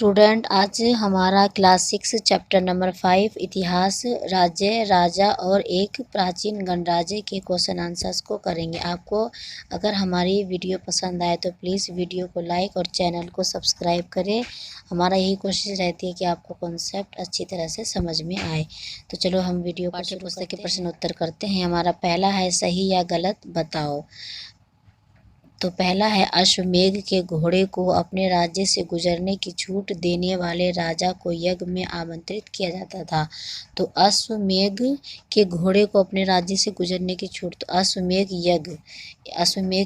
Student, आज हमारा class 6 chapter number 5 इतिहास, राज्य, राजा और एक प्राचीन गणराज्य के क्वेश्चन आंसर्स को करेंगे। आपको अगर हमारी वीडियो पसंद आए तो प्लीज़ वीडियो को लाइक और चैनल को सब्सक्राइब करें। हमारा यही कोशिश रहती है कि आपको कॉन्सेप्ट अच्छी तरह से समझ में आए। तो चलो हम वीडियो पाठ्य पुस्तक के प्रश्न उत्तर करते हैं। हमारा पहला है सही या गलत बताओ। तो पहला है अश्वमेध के घोड़े को अपने राज्य से गुजरने की छूट देने वाले राजा को यज्ञ में आमंत्रित किया जाता था। तो अश्वमेध के घोड़े को अपने राज्य से गुजरने की छूट, तो अश्वमेध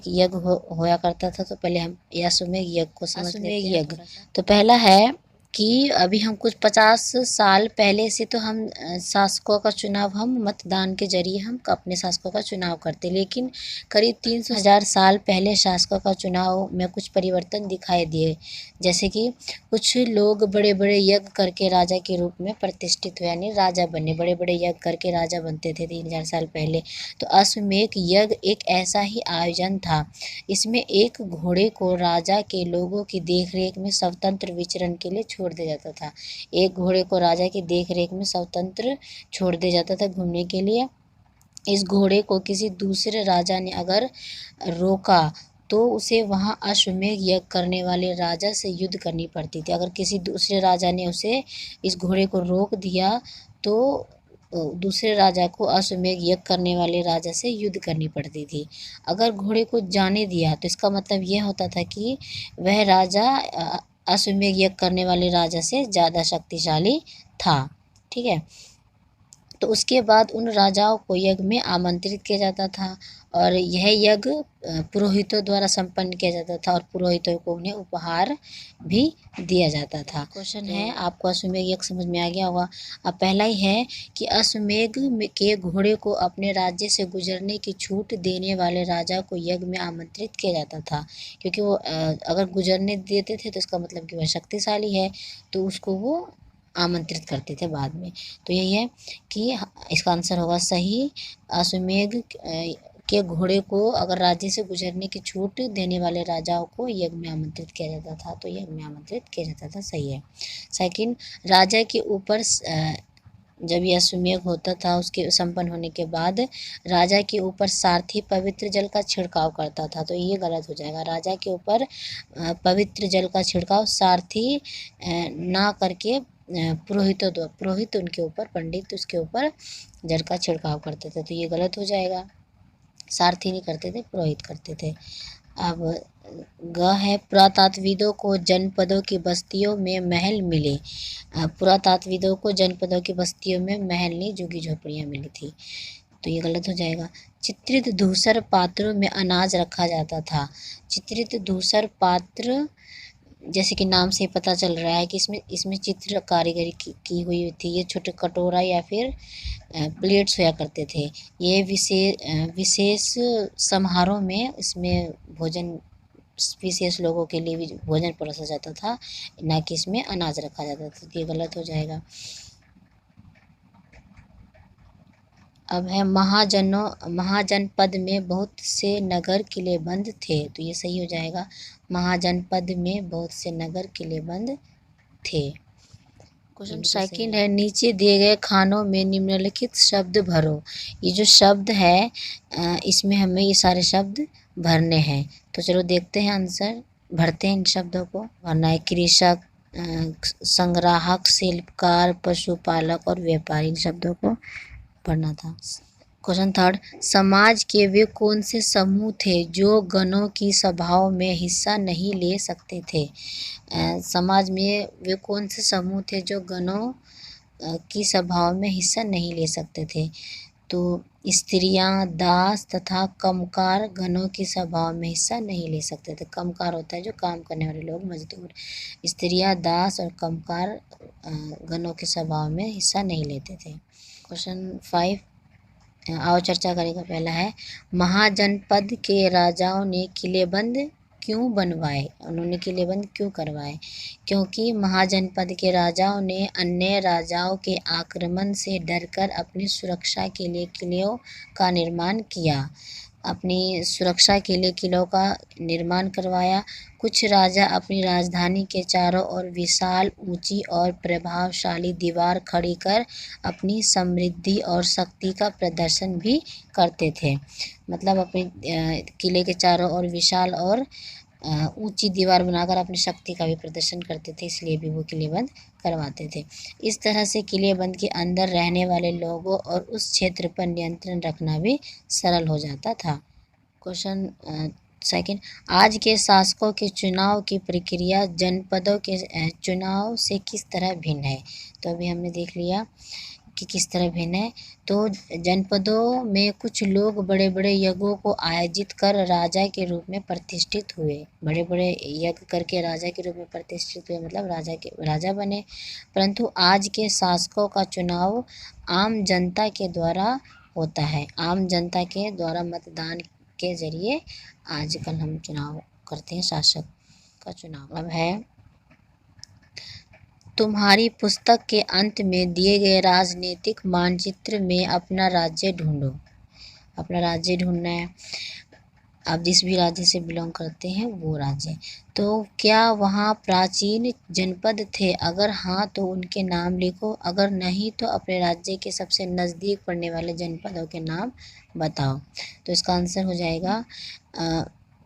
यज्ञ होया करता था। तो पहले हम अश्वमेध यज्ञ को समझ लेते हैं। यज्ञ तो पहला है कि अभी हम कुछ 50 साल पहले से तो हम शासकों का चुनाव हम मतदान के जरिए हम अपने शासकों का चुनाव करते, लेकिन करीब 300,000 साल पहले शासकों का चुनाव में कुछ परिवर्तन दिखाई दिए। जैसे कि कुछ लोग बड़े बड़े यज्ञ करके राजा के रूप में प्रतिष्ठित हुए, यानी राजा बने, बड़े बड़े यज्ञ करके राजा बनते थे 3,000 साल पहले। तो अश्वमेध यज्ञ एक ऐसा ही आयोजन था। इसमें एक घोड़े को राजा के लोगों की देखरेख में स्वतंत्र विचरण के लिए छोड़ दिया जाता था। एक घोड़े को राजा की देखरेख में स्वतंत्र छोड़ दिया जाता था घूमने के लिए। इस घोड़े को किसी दूसरे राजा ने अगर रोका तो उसे वहां अश्वमेध यज्ञ करने वाले राजा से युद्ध करनी पड़ती थी। अगर किसी दूसरे राजा ने उसे इस घोड़े को रोक दिया तो दूसरे राजा को अश्वमेध यज्ञ करने वाले राजा से युद्ध करनी पड़ती थी। अगर घोड़े को जाने दिया तो इसका मतलब यह होता था कि वह राजा अश्वमेध यज्ञ करने वाले राजा से ज़्यादा शक्तिशाली था। ठीक है। तो उसके बाद उन राजाओं को यज्ञ में आमंत्रित किया जाता था और यह यज्ञ पुरोहितों द्वारा संपन्न किया जाता था और पुरोहितों को उन्हें उपहार भी दिया जाता था। क्वेश्चन है, आपको अश्वमेध यज्ञ समझ में आ गया होगा। अब पहला ही है कि अश्वमेध के घोड़े को अपने राज्य से गुजरने की छूट देने वाले राजा को यज्ञ में आमंत्रित किया जाता था, क्योंकि वो अगर गुजरने देते थे तो इसका मतलब कि वह शक्तिशाली है, तो उसको वो आमंत्रित करते थे बाद में। तो यही है कि इसका आंसर होगा सही। अश्वमेध के घोड़े को अगर राज्य से गुजरने की छूट देने वाले राजाओं को यज्ञ में आमंत्रित किया जाता था, तो यज्ञ में आमंत्रित किया जाता था। सही है। सेकंड, राजा के ऊपर जब यह अश्वमेध होता था उसके संपन्न होने के बाद राजा के ऊपर सारथी पवित्र जल का छिड़काव करता था, तो ये गलत हो जाएगा। राजा के ऊपर पवित्र जल का छिड़काव सारथी ना करके पुरोहित उनके ऊपर, पंडित उसके ऊपर जल का छिड़काव करते थे, तो ये गलत हो जाएगा। सारथी नहीं करते थे, पुरोहित करते थे। अब ग है, पुरातात्विदों को जनपदों की बस्तियों में महल मिले। पुरातात्विदों को जनपदों की बस्तियों में महल नहीं, झुग्गी झोपड़ियाँ मिली थी, तो ये गलत हो जाएगा। चित्रित धूसर पात्रों में अनाज रखा जाता था। चित्रित धूसर पात्र जैसे कि नाम से पता चल रहा है कि इसमें चित्र कारीगरी की हुई थी। ये छोटे कटोरा या फिर प्लेट्स हुआ करते थे। ये विशेष समारोह में इसमें भोजन, विशेष लोगों के लिए भी भोजन परोसा जाता था, ना कि इसमें अनाज रखा जाता था, तो ये गलत हो जाएगा। अब है, महाजनपद में बहुत से नगर किलेबंद थे, तो ये सही हो जाएगा। महाजनपद में बहुत से नगर किलेबंद थे। क्वेश्चन सेकंड है, नीचे दिए गए खानों में निम्नलिखित शब्द भरो। ये जो शब्द है इसमें हमें ये सारे शब्द भरने हैं, तो चलो देखते हैं आंसर, भरते हैं इन शब्दों को। भरना है कृषक, संग्राहक, शिल्पकार, पशुपालक और व्यापारी, इन शब्दों को पढ़ना था। क्वेश्चन थर्ड, समाज के वे कौन से समूह थे जो गणों की सभाओं में हिस्सा नहीं ले सकते थे। समाज में वे कौन से समूह थे जो गणों की सभाओं में हिस्सा नहीं ले सकते थे। तो स्त्रियां, दास तथा कमकार गणों की सभाओं में हिस्सा नहीं ले सकते थे। कमकार होता है जो काम करने वाले लोग, मजदूर। स्त्रियां, दास और कमकार गणों की सभाओं में हिस्सा नहीं लेते थे। क्वेश्चन 5, आओ चर्चा करेगा। पहला है, महाजनपद के राजाओं ने किलेबंद क्यों बनवाए। उन्होंने किलेबंद क्यों करवाए। क्योंकि महाजनपद के राजाओं ने अन्य राजाओं के आक्रमण से डरकर अपनी सुरक्षा के लिए किलों का निर्माण किया। अपनी सुरक्षा के लिए किलों का निर्माण करवाया। कुछ राजा अपनी राजधानी के चारों ओर विशाल, ऊंची और प्रभावशाली दीवार खड़ी कर अपनी समृद्धि और शक्ति का प्रदर्शन भी करते थे। मतलब अपने किले के चारों ओर विशाल और ऊंची दीवार बनाकर अपनी शक्ति का भी प्रदर्शन करते थे, इसलिए भी वो किलेबंद करवाते थे। इस तरह से किलेबंद के अंदर रहने वाले लोगों और उस क्षेत्र पर नियंत्रण रखना भी सरल हो जाता था। क्वेश्चन सेकंड, आज के शासकों के चुनाव की प्रक्रिया जनपदों के चुनाव से किस तरह भिन्न है? तो अभी हमने देख लिया कि किस तरह भिन्न है। तो जनपदों में कुछ लोग बड़े बड़े यज्ञों को आयोजित कर राजा के रूप में प्रतिष्ठित हुए। बड़े बड़े यज्ञ करके राजा के रूप में प्रतिष्ठित हुए, मतलब राजा बने। परंतु आज के शासकों का चुनाव आम जनता के द्वारा होता है। आम जनता के द्वारा मतदान के जरिए आजकल हम चुनाव करते हैं, शासक का चुनाव। अब है, तुम्हारी पुस्तक के अंत में दिए गए राजनीतिक मानचित्र में अपना राज्य ढूंढो। अपना राज्य ढूंढना है। आप जिस भी राज्य से बिलोंग करते हैं वो राज्य। तो क्या वहाँ प्राचीन जनपद थे? अगर हाँ तो उनके नाम लिखो, अगर नहीं तो अपने राज्य के सबसे नज़दीक पड़ने वाले जनपदों के नाम बताओ। तो इसका आंसर हो जाएगा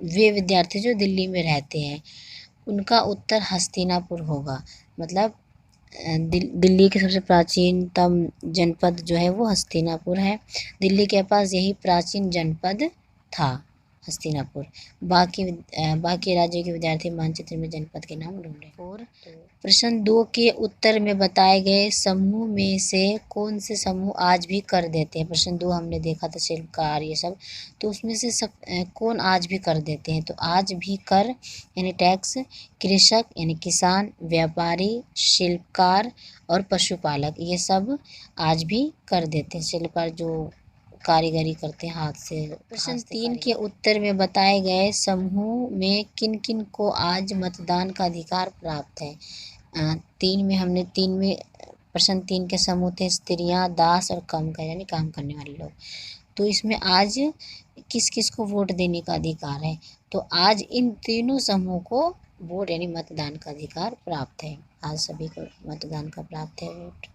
वे विद्यार्थी जो दिल्ली में रहते हैं, उनका उत्तर हस्तिनापुर होगा। मतलब दिल्ली के सबसे प्राचीनतम जनपद जो है वो हस्तिनापुर है। दिल्ली के पास यही प्राचीन जनपद था, हस्तिनापुर। बाकी राज्यों के विद्यार्थी मानचित्र में जनपद के नाम ढूंढें। और प्रश्न 2 के उत्तर में बताए गए समूह में से कौन से समूह आज भी कर देते हैं? प्रश्न 2 हमने देखा था शिल्पकार ये सब, तो उसमें से सब कौन आज भी कर देते हैं? तो आज भी कर यानी टैक्स, कृषक यानी किसान, व्यापारी, शिल्पकार और पशुपालक, ये सब आज भी कर देते हैं। शिल्पकार जो कारीगरी करते हैं हाथ से। प्रश्न 3 के उत्तर में बताए गए समूह में किन किन को आज मतदान का अधिकार प्राप्त है? 3 में प्रश्न 3 के समूह थे स्त्रियां, दास और कामगार यानी काम करने वाले लोग। तो इसमें आज किस किस को वोट देने का अधिकार है? तो आज इन तीनों समूह को वोट यानी मतदान का अधिकार प्राप्त है। आज सभी को मतदान का प्राप्त है वोट।